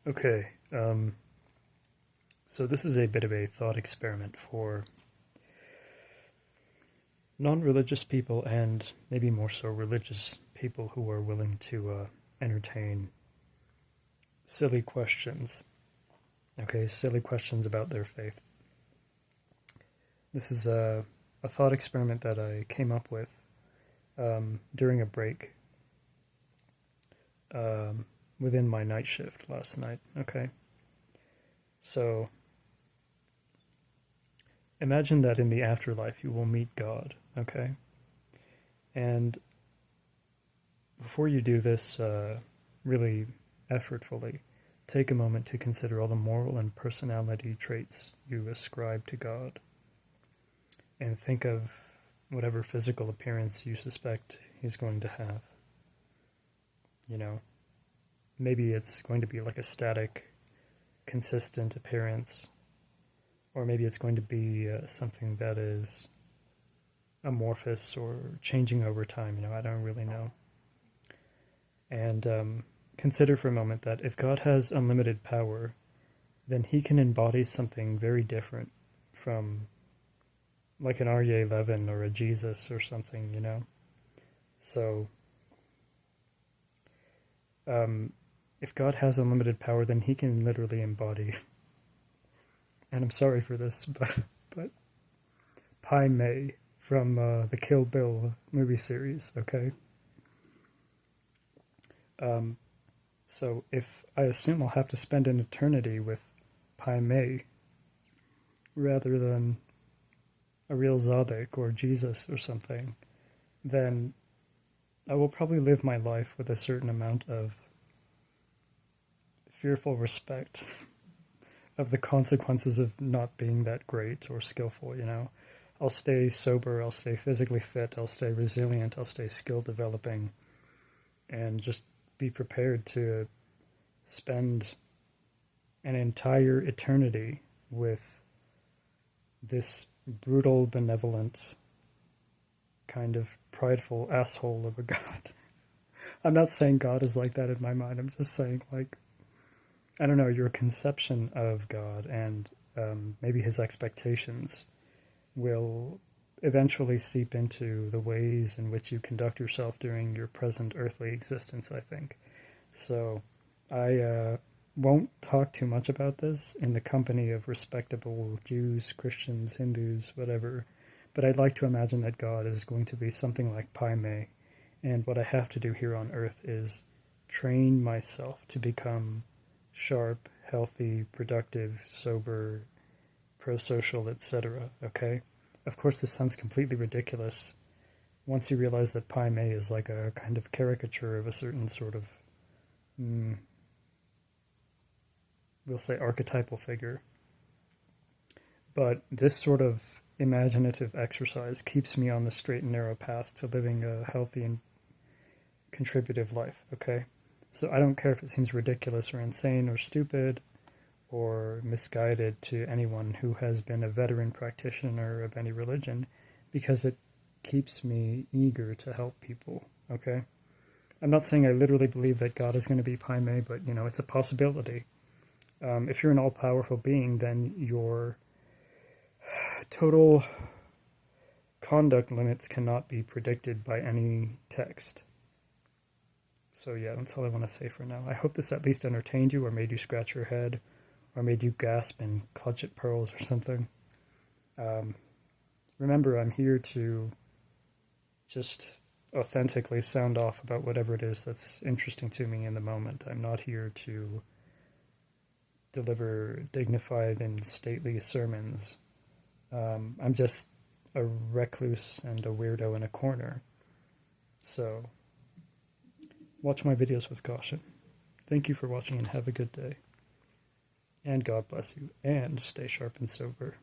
Okay, so this is a bit of a thought experiment for non-religious people and maybe more so religious people who are willing to entertain silly questions. Okay, silly questions about their faith. This is a thought experiment that I came up with during a break within my night shift last night. Okay, so imagine that in the afterlife you will meet God. Okay, and before you do this really effortfully, take a moment to consider all the moral and personality traits you ascribe to God. And think of whatever physical appearance you suspect he's going to have. You know, maybe it's going to be like a static, consistent appearance, or maybe it's going to be something that is amorphous or changing over time. I don't really know. And consider for a moment that if God has unlimited power, then he can embody something very different from like an RE11 or a Jesus or something. So, if God has unlimited power, then he can literally embody, and I'm sorry for this, but Pai Mei from the Kill Bill movie series, okay? So if I assume I'll have to spend an eternity with Pai Mei rather than a real Zadok or Jesus or something, then I will probably live my life with a certain amount of fearful respect of the consequences of not being that great or skillful. I'll stay sober, I'll stay physically fit, I'll stay resilient, I'll stay skill developing, and just be prepared to spend an entire eternity with this brutal, benevolent, kind of prideful asshole of a God. I'm not saying God is like that in my mind. I'm just saying, like, I don't know, your conception of God and maybe his expectations will eventually seep into the ways in which you conduct yourself during your present earthly existence, I think. So I won't talk too much about this in the company of respectable Jews, Christians, Hindus, whatever, but I'd like to imagine that God is going to be something like Pai Mei, and what I have to do here on earth is train myself to become sharp, healthy, productive, sober, pro-social, etc., okay? Of course, this sounds completely ridiculous once you realize that Pai Mei is like a kind of caricature of a certain sort of, we'll say, archetypal figure. But this sort of imaginative exercise keeps me on the straight and narrow path to living a healthy and contributive life, okay? So I don't care if it seems ridiculous or insane or stupid or misguided to anyone who has been a veteran practitioner of any religion, because it keeps me eager to help people, okay? I'm not saying I literally believe that God is going to be Pai Mei, but, it's a possibility. If you're an all-powerful being, then your total conduct limits cannot be predicted by any text. So yeah, that's all I want to say for now. I hope this at least entertained you or made you scratch your head or made you gasp and clutch at pearls or something. Remember, I'm here to just authentically sound off about whatever it is that's interesting to me in the moment. I'm not here to deliver dignified and stately sermons. I'm just a recluse and a weirdo in a corner. So, watch my videos with caution. Thank you for watching and have a good day. And God bless you. And stay sharp and sober.